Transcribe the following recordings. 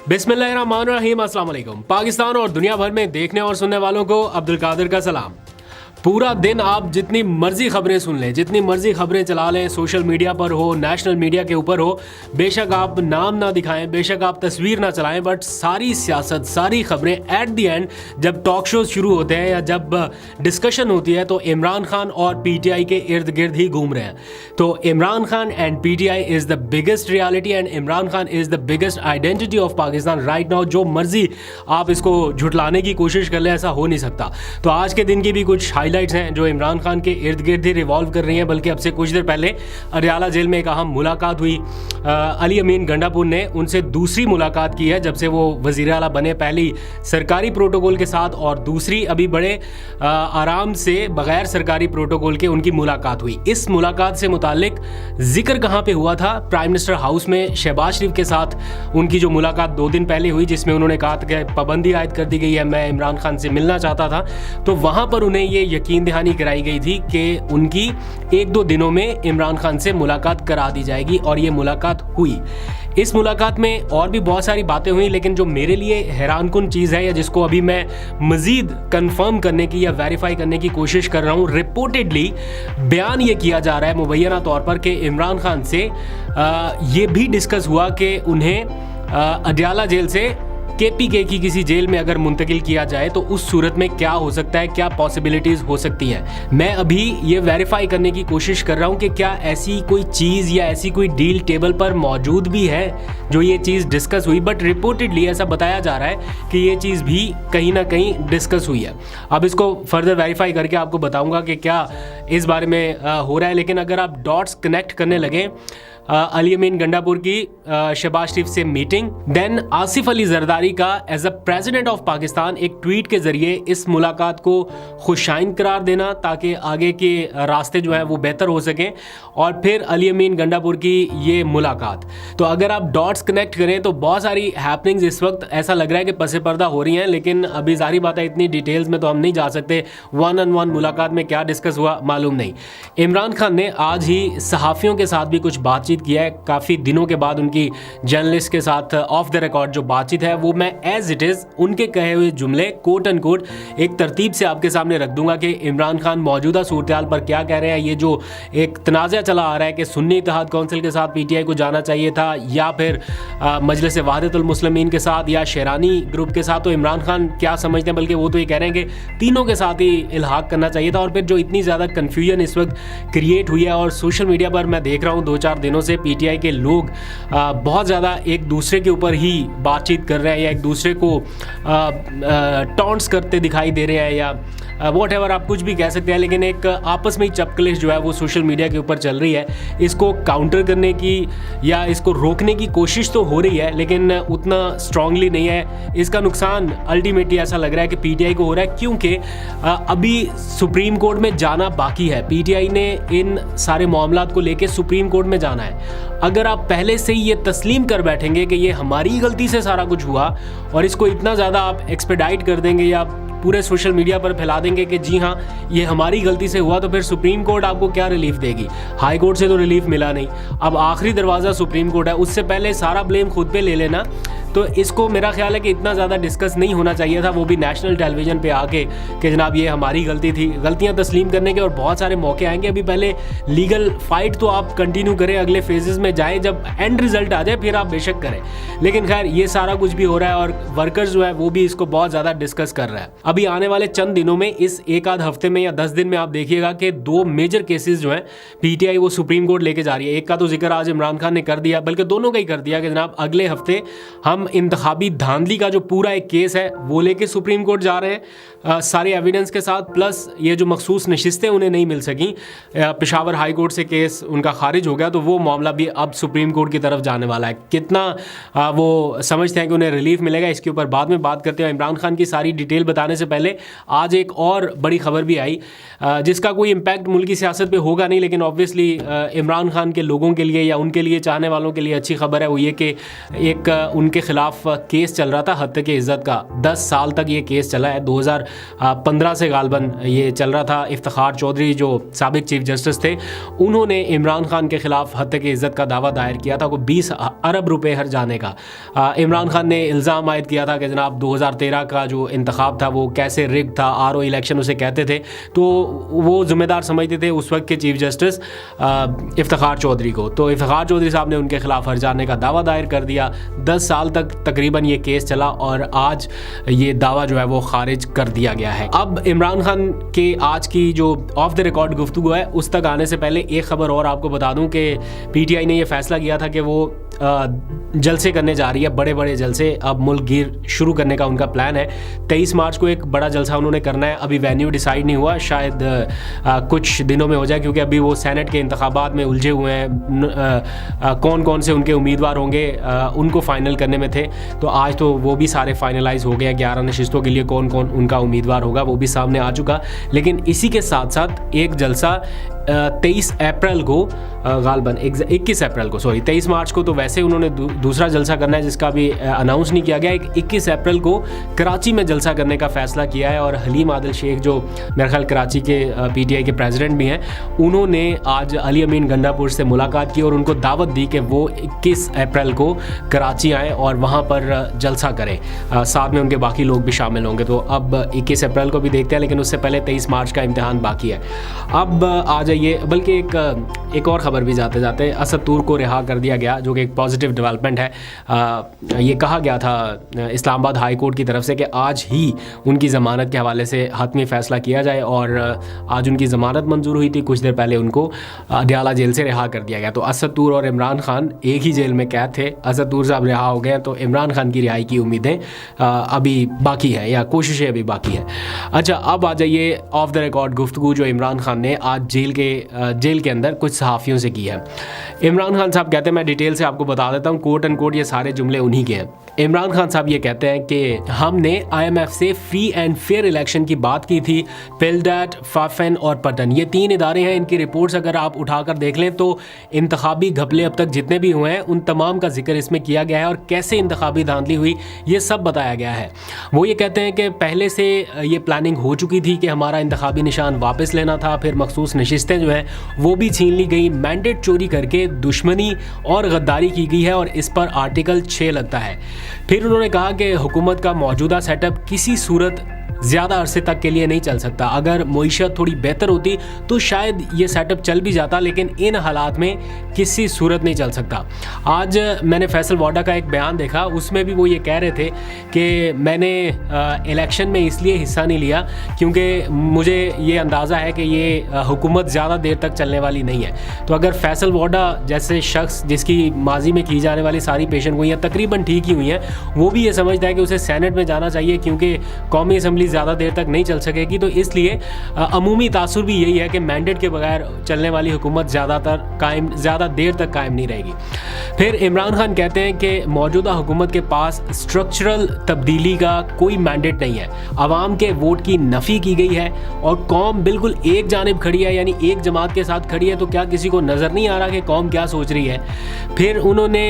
बिस्मिल्लाहिर्रहमानिर्रहीम, अस्सलाम वालेकुम। पाकिस्तान और दुनिया भर में देखने और सुनने वालों को अब्दुल कादिर का सलाम। पूरा दिन आप जितनी मर्जी खबरें सुन लें, जितनी मर्जी खबरें चला लें, सोशल मीडिया पर हो, नेशनल मीडिया के ऊपर हो, बेशक आप नाम ना दिखाएं, बेशक आप तस्वीर ना चलाएं, बट सारी सियासत, सारी खबरें एट द एंड जब टॉक शोज शुरू होते हैं या जब डिस्कशन होती है तो इमरान खान और पीटीआई के इर्द गिर्द ही घूम रहे हैं। तो Imran Khan and PTI is the biggest reality and Imran Khan is the biggest identity of Pakistan right now. जो मर्जी आप इसको झुटलाने की कोशिश कर लें, ऐसा हो नहीं सकता। तो आज के दिन की भी कुछ हाइलाइट्स हैं जो इमरान खान के इर्द गिर्द ही रिवॉल्व कर रही हैं। बल्कि अब से कुछ देर पहले अडयाला जेल में एक अहम मुलाकात हुई। अली अमीन गंडापुर ने उनसे दूसरी मुलाकात की है जब से वो वज़ीर आला बने। पहली सरकारी प्रोटोकॉल के साथ और दूसरी अभी बड़े आराम से बग़ैर सरकारी प्रोटोकॉल के उनकी मुलाकात हुई। इस मुलाकात से मुताल्लिक जिक्र कहाँ पे हुआ था? प्राइम मिनिस्टर हाउस में शहबाज शरीफ के साथ उनकी जो मुलाकात 2 दिन पहले हुई, जिसमें उन्होंने कहा था कि पाबंदी आयद कर दी गई है, मैं इमरान खान से मिलना चाहता था। तो वहाँ पर उन्हें ये यकीन दहानी कराई गई थी कि उनकी 1-2 दिनों में इमरान खान से मुलाकात करा दी जाएगी और ये मुलाकात हुई। इस मुलाकात में और भी बहुत सारी बातें हुई, लेकिन जो मेरे लिए हैरानकुन चीज़ है या जिसको अभी मैं मज़ीद कंफर्म करने की या वेरीफाई करने की कोशिश कर रहा हूँ, रिपोर्टेडली बयान ये किया जा रहा है मुबैना तौर पर कि इमरान खान से ये भी डिस्कस हुआ कि उन्हें अडयाला जेल से केपीके की किसी जेल में अगर मुंतकिल किया जाए तो उस सूरत में क्या हो सकता है, क्या पॉसिबिलिटीज़ हो सकती हैं। मैं अभी ये वेरीफाई करने की कोशिश कर रहा हूँ कि क्या ऐसी कोई चीज़ या ऐसी कोई डील टेबल पर मौजूद भी है जो ये चीज़ डिस्कस हुई। बट रिपोर्टेडली ऐसा बताया जा रहा है कि ये चीज़ भी कहीं ना कहीं डिस्कस हुई है। अब इसको फर्दर वेरीफाई करके आपको बताऊँगा कि क्या इस बारे में हो रहा है। लेकिन अगर आप डॉट्स कनेक्ट करने लगें, अली अमीन गंडापुर की शहबाज शरीफ से मीटिंग, देन आसिफ अली जरदारी का as a president of Pakistan एक ट्वीट के जरिए इस मुलाकात को खुशाइन करार देना ताकि आगे के रास्ते जो हैं वो बेहतर हो सकें, और फिर अली अमीन गंडापुर की ये मुलाकात। तो अगर आप डॉट्स कनेक्ट करें तो बहुत सारी हैपनिंग्स इस वक्त ऐसा लग रहा है कि पसे पर्दा हो रही हैं। लेकिन अभी जाहिर बात है इतनी डिटेल्स में तो हम नहीं जा सकते। 1-on-1 मुलाकात में क्या डिस्कस हुआ मालूम नहीं। इमरान खान ने आज ही सहाफ़ियों के साथ भी कुछ बातचीत किया है। काफ़ी दिनों के बाद उनकी जर्नलिस्ट के साथ ऑफ द रिकॉर्ड जो बातचीत है वो मैं एज इट इज़ उनके कहे हुए जुमले कोट एंड कोट एक तरतीब से आपके सामने रख दूंगा कि इमरान खान मौजूदा सूरत पर क्या कह रहे हैं। ये जो एक तनाज़ा चला आ रहा है कि सुन्नी इत्तेहाद कौंसिल के साथ पीटीआई को जाना चाहिए था या फिर मजलिस वहदतुल मुस्लिमीन के साथ या शेरानी ग्रुप के साथ, तो इमरान खान क्या समझते हैं, बल्कि वो तो ये कह रहे हैं कि तीनों के साथ ही इल्हाक करना चाहिए था। और फिर जो इतनी ज़्यादा कन्फ्यूजन इस वक्त क्रिएट हुई है और सोशल मीडिया पर मैं देख रहा हूँ 2-4 दिनों से पीटीआई के लोग बहुत ज़्यादा एक दूसरे के ऊपर ही बातचीत कर रहे हैं या एक दूसरे को टॉन्ट्स करते दिखाई दे रहे हैं या वॉट एवर आप कुछ भी कह सकते हैं। लेकिन एक आपस में ही चपकलिश जो है वो सोशल मीडिया के ऊपर चल रही है। इसको काउंटर करने की या इसको रोकने की कोशिश तो हो रही है लेकिन उतना स्ट्रांगली नहीं है। इसका नुकसान अल्टीमेटली ऐसा लग रहा है कि पीटीआई को हो रहा है, क्योंकि अभी सुप्रीम कोर्ट में जाना बाकी है। पीटीआई ने इन सारे मामलात को लेकर सुप्रीम कोर्ट में जाना है। अगर आप पहले से ही ये तस्लीम कर बैठेंगे कि ये हमारी गलती से सारा कुछ हुआ और इसको इतना ज़्यादा आप एक्सपेडाइट कर देंगे या पूरे सोशल मीडिया पर फैला देंगे कि जी हाँ ये हमारी गलती से हुआ, तो फिर सुप्रीम कोर्ट आपको क्या रिलीफ देगी? हाई कोर्ट से तो रिलीफ मिला नहीं, अब आखिरी दरवाज़ा सुप्रीम कोर्ट है। उससे पहले सारा ब्लेम खुद पे ले लेना। तो इसको मेरा ख्याल है कि इतना ज़्यादा डिस्कस नहीं होना चाहिए था, वो भी नेशनल टेलीविज़न पे आके कि जनाब ये हमारी गलती थी। गलतियां तस्लीम करने के और बहुत सारे मौके आएंगे। अभी पहले लीगल फाइट तो आप कंटिन्यू करें, अगले फेजेस में जाए, जब एंड रिजल्ट आ जाए फिर आप बेशक करें। लेकिन खैर ये सारा कुछ भी हो रहा है और वर्कर्स जो है वो भी इसको बहुत ज़्यादा डिस्कस कर रहा है। अभी आने वाले चंद दिनों में, इस एक आध हफ्ते में या 10 दिन में आप देखिएगा कि 2 मेजर केसेस जो हैं पीटीआई वो सुप्रीम कोर्ट लेके जा रही है। एक का तो जिक्र आज इमरान खान ने कर दिया, बल्कि दोनों का ही कर दिया कि जनाब अगले हफ्ते हम इंतखाबी धांधली का जो पूरा एक केस है वो लेके सुप्रीम कोर्ट जा रहे हैं सारे एविडेंस के साथ। प्लस ये जो मखसूस नशिस्तें उन्हें नहीं मिल सकी, पेशावर हाई कोर्ट से केस उनका खारिज हो गया, तो वो मामला भी अब सुप्रीम कोर्ट की तरफ जाने वाला है। कितना वो समझते हैं कि उन्हें रिलीफ मिलेगा, इसके ऊपर बाद में बात करते हैं। इमरान खान की सारी डिटेल बताने से से पहले आज एक और बड़ी खबर भी आई जिसका कोई इम्पैक्ट मुल्की सियासत पे होगा नहीं, लेकिन ऑब्वियसली इमरान खान के लोगों के लिए या उनके लिए चाहने वालों के लिए अच्छी खबर है। वो ये कि एक उनके ख़िलाफ़ केस चल रहा था हत्या की इज़्ज़त का, 10 साल तक ये केस चला है। 2015 से गालबन ये चल रहा था। इफ्तिखार चौधरी जो साबिक चीफ जस्टिस थे, उन्होंने इमरान खान के ख़िलाफ़ हत्या की इज़्ज़त का दावा दायर किया था, वो 20 अरब रुपए हर जाने का। इमरान खान ने इल्ज़ाम आयद किया था कि जनाब 2013 का जो इंतखाब था वो कैसे रिग था, RO इलेक्शन उसे कहते थे, तो वो ज़िम्मेदार समझते थे उस वक्त के चीफ जस्टिस इफ्तिखार चौधरी को। तो इफ्तिखार चौधरी साहब ने उनके ख़िलाफ़ हर जाने का दावा दायर कर दिया। 10 साल तक तकरीबन ये केस चला और आज ये दावा जो है वो खारिज कर दिया गया है। अब इमरान खान के आज की जो ऑफ द रिकॉर्ड गुफ्तगू है उस तक आने से पहले एक ख़बर और आपको बता दूं कि PTI ने यह फैसला किया था कि वो जलसे करने जा रही है, बड़े बड़े जलसे। अब मुल्क गिर शुरू करने का उनका प्लान है। 23 मार्च को एक बड़ा जलसा उन्होंने करना है। अभी वेन्यू डिसाइड नहीं हुआ, शायद कुछ दिनों में हो जाए, क्योंकि अभी वो सेनेट के इंतखाबात में उलझे हुए हैं। कौन कौन से उनके उम्मीदवार होंगे उनको फाइनल करने में थे, तो आज तो वो भी सारे फाइनलाइज हो गए हैं। 11 नशिस्तों के लिए कौन कौन उनका उम्मीदवार होगा वो भी सामने आ चुका। लेकिन इसी के साथ साथ एक जलसा 23 अप्रैल को गालबन 21 अप्रैल को 23 मार्च को तो वैसे उन्होंने दूसरा जलसा करना है जिसका भी अनाउंस नहीं किया गया। 21 अप्रैल को कराची में जलसा करने का फैसला किया है और हलीम आदिल शेख जो मेरे ख्याल कराची के PTI के प्रेसिडेंट भी हैं, उन्होंने आज अली अमीन गंडापुर से मुलाकात की और उनको दावत दी कि वो 21 अप्रैल को कराची आएँ और वहाँ पर जलसा करें। साथ में उनके बाकी लोग भी शामिल होंगे। तो अब 21 अप्रैल को भी देखते हैं, लेकिन उससे पहले 23 मार्च का इम्तिहान बाकी है। अब आ जाइए, बल्कि एक और ख़बर भी जाते जाते, असद तूर को रिहा कर दिया गया, जो कि एक पॉजिटिव डेवलपमेंट है। ये कहा गया था इस्लामाबाद हाई कोर्ट की तरफ से कि आज ही उनकी ज़मानत के हवाले से हतमी फ़ैसला किया जाए और आज उनकी ज़मानत मंजूर हुई थी। कुछ देर पहले उनको अडयाला जेल से रिहा कर दिया गया। तो असद तूर और इमरान खान एक ही जेल में कैद थे। असद तूर साहब रिहा हो गए, तो इमरान खान की रिहाई की उम्मीदें अभी बाकी हैं या कोशिशें अभी बाकी हैं। अच्छा, अब आ जाइए ऑफ द रिकॉर्ड गुफ्तगू जो इमरान खान ने आज जेल के अंदर कुछ सहाफ़ियों से की है। इमरान खान साहब कहते हैं, मैं डिटेल से आपको बता देता हूँ, कोट एंड कोट ये सारे जुमले उन्हीं के हैं। इमरान खान साहब ये कहते हैं कि हमने IMF से फ्री एंड फेयर इलेक्शन की बात की थी। पिलडैट, फाफेन और पटन, ये 3 इदारे हैं, इनकी रिपोर्ट्स अगर आप उठाकर देख लें तो इंतखाबी घपले अब तक जितने भी हुए हैं उन तमाम का जिक्र इसमें किया गया है और कैसे इंतखाबी धांधली हुई ये सब बताया गया है। वो ये कहते हैं कि पहले से ये प्लानिंग हो चुकी थी कि हमारा इंतखाबी निशान वापस लेना था, फिर मखसूस नशिस्तें जो हैं वो भी छीन ली गई, मैंडेट चोरी करके दुश्मनी और गद्दारी की गई है और इस पर आर्टिकल 6 लगता है। फिर उन्होंने कहा कि हुकूमत का मौजूदा सेटअप किसी सूरत ज़्यादा अरसे तक के लिए नहीं चल सकता। अगर मईशत थोड़ी बेहतर होती तो शायद ये सेटअप चल भी जाता, लेकिन इन हालात में किसी सूरत नहीं चल सकता। आज मैंने फैसल वाडा का एक बयान देखा, उसमें भी वो ये कह रहे थे कि मैंने इलेक्शन में इसलिए हिस्सा नहीं लिया क्योंकि मुझे ये अंदाज़ा है कि ये हुकूमत ज़्यादा देर तक चलने वाली नहीं है। तो अगर फैसल वाडा जैसे शख्स जिसकी माजी में की जाने वाली सारी पेशन गोइयाँ तकरीबन ठीक ही हुई हैं, वो भी ये समझता है कि उसे सेनेट में जाना चाहिए क्योंकि कौमी असम्बली ज़्यादा देर तक नहीं चल सकेगी, तो इसलिए अमूमी तासुर भी यही है कि मैंडेट के बगैर चलने वाली हुकूमत ज़्यादा देर तक कायम नहीं रहेगी। फिर इमरान खान कहते हैं कि मौजूदा हुकूमत के पास स्ट्रक्चरल तब्दीली का कोई मैंडेट नहीं है, आवाम के वोट की नफ़ी की गई है और कौम बिल्कुल एक जानिब खड़ी है, यानी एक जमात के साथ खड़ी है। तो क्या किसी को नज़र नहीं आ रहा कि कौम क्या सोच रही है? फिर उन्होंने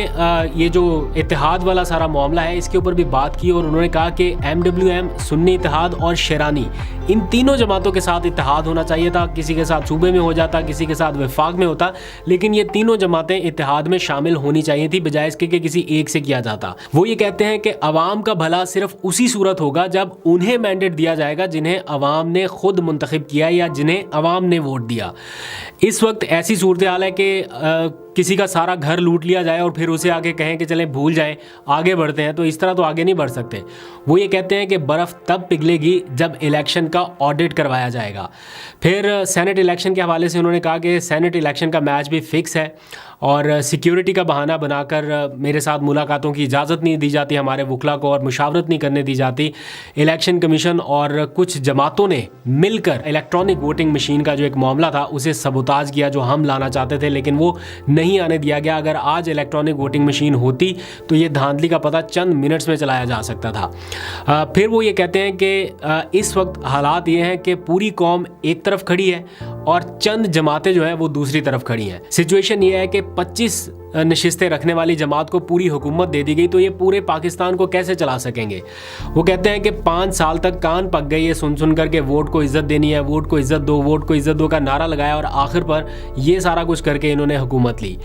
ये जो इत्तेहाद वाला सारा मामला है इसके ऊपर भी बात की और उन्होंने कहा कि MWM, सुन्नी इत्तेहाद और शेरानी, इन तीनों जमातों के साथ इत्तेहाद होना चाहिए था। किसी के साथ सूबे में हो जाता, किसी के साथ वफाक में होता, लेकिन ये तीनों जमातें इत्तेहाद में शामिल होनी चाहिए थी बजाय इसके कि किसी एक से किया जाता। वो ये कहते हैं कि अवाम का भला सिर्फ उसी सूरत होगा जब उन्हें मैंडेट दिया जाएगा जिन्हें अवाम ने खुद मुंतखब किया या जिन्हें अवाम ने वोट दिया। इस वक्त ऐसी सूरत हाल है कि किसी का सारा घर लूट लिया जाए और फिर उसे आगे कहें कि चलें भूल जाएं, आगे बढ़ते हैं, तो इस तरह तो आगे नहीं बढ़ सकते। वो ये कहते हैं कि बर्फ़ तब पिघलेगी जब इलेक्शन का ऑडिट करवाया जाएगा। फिर सेनेट इलेक्शन के हवाले से उन्होंने कहा कि सेनेट इलेक्शन का मैच भी फिक्स है और सिक्योरिटी का बहाना बनाकर मेरे साथ मुलाकातों की इजाज़त नहीं दी जाती हमारे वकला को और मुशावरत नहीं करने दी जाती। इलेक्शन कमीशन और कुछ जमातों ने मिलकर इलेक्ट्रॉनिक वोटिंग मशीन का जो एक मामला था उसे सबोताज किया, जो हम लाना चाहते थे, लेकिन वो नहीं आने दिया गया। अगर आज इलेक्ट्रॉनिक वोटिंग मशीन होती तो ये धांधली का पता चंद मिनट्स में चलाया जा सकता था। फिर वो ये कहते हैं कि इस वक्त हालात ये हैं कि पूरी कौम एक तरफ खड़ी है और चंद जमातें जो है वो दूसरी तरफ खड़ी हैं। सिचुएशन ये है कि 25 नशिस्तें रखने वाली जमात को पूरी हुकूमत दे दी गई, तो ये पूरे पाकिस्तान को कैसे चला सकेंगे। वो कहते हैं कि 5 साल तक कान पक गए ये सुन सुन कर के वोट को इज्जत देनी है, वोट को इज्जत दो, वोट को इज्जत दो का नारा लगाया और आखिर पर ये सारा कुछ करके इन्होंने हुकूमत ली।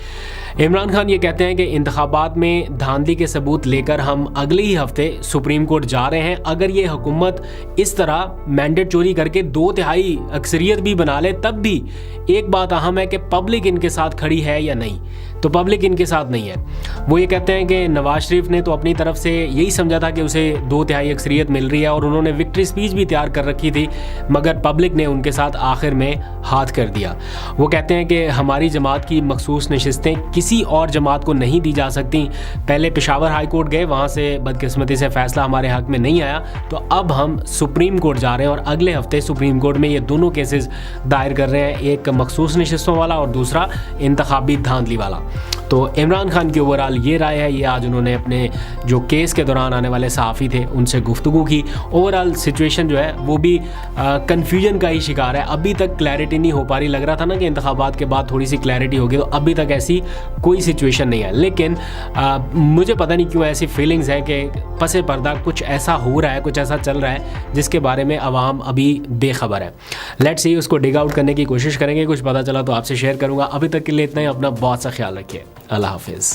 इमरान खान ये कहते हैं कि इंतखाबात में धांधली के सबूत लेकर हम अगले ही हफ्ते सुप्रीम कोर्ट जा रहे हैं। अगर ये हुकूमत इस तरह मैंडेट चोरी करके 2/3 अक्सरियत भी बना ले तब भी एक बात अहम है कि पब्लिक इनके साथ खड़ी है या नहीं। तो पब्लिक इनके साथ नहीं है। वो ये कहते हैं कि नवाज शरीफ ने तो अपनी तरफ से यही समझा था कि उसे 2/3 अक्सरियत मिल रही है और उन्होंने विक्ट्री स्पीच भी तैयार कर रखी थी, मगर पब्लिक ने उनके साथ आखिर में हाथ कर दिया। वो कहते हैं कि हमारी जमात की मखसूस नशिस्तें किसी और जमात को नहीं दी जा सकती। पहले पेशावर हाई कोर्ट गए, वहाँ से बदकिस्मती से फैसला हमारे हक में नहीं आया, तो अब हम सुप्रीम कोर्ट जा रहे हैं और अगले हफ्ते सुप्रीम कोर्ट में ये दोनों केसेस दायर कर रहे हैं, एक मखसूस नशिस्तों वाला और दूसरा इंतखाबी धांधली वाला। तो इमरान खान की ओवरऑल ये राय है। ये आज उन्होंने अपने जो केस के दौरान आने वाले सहाफ़ी थे उनसे गुफ्तगू की। ओवरऑल सिचुएशन जो है वो भी कन्फ्यूजन का ही शिकार है। अभी तक क्लैरिटी नहीं हो पा रही। लग रहा था ना कि इंतखाबात के बाद थोड़ी सी क्लैरिटी होगी, तो अभी तक ऐसी कोई सिचुएशन नहीं है। लेकिन मुझे पता नहीं क्यों ऐसी फीलिंग्स है कि पसे पर्दा कुछ ऐसा हो रहा है, कुछ ऐसा चल रहा है जिसके बारे में अवाम अभी बेखबर है। लेट्स सी, उसको डिग आउट करने की कोशिश करेंगे। कुछ पता चला तो आपसे शेयर करूँगा। अभी तक के लिए इतना ही। अपना बहुत सा ख्याल रखिए। अल्लाह हाफिज़।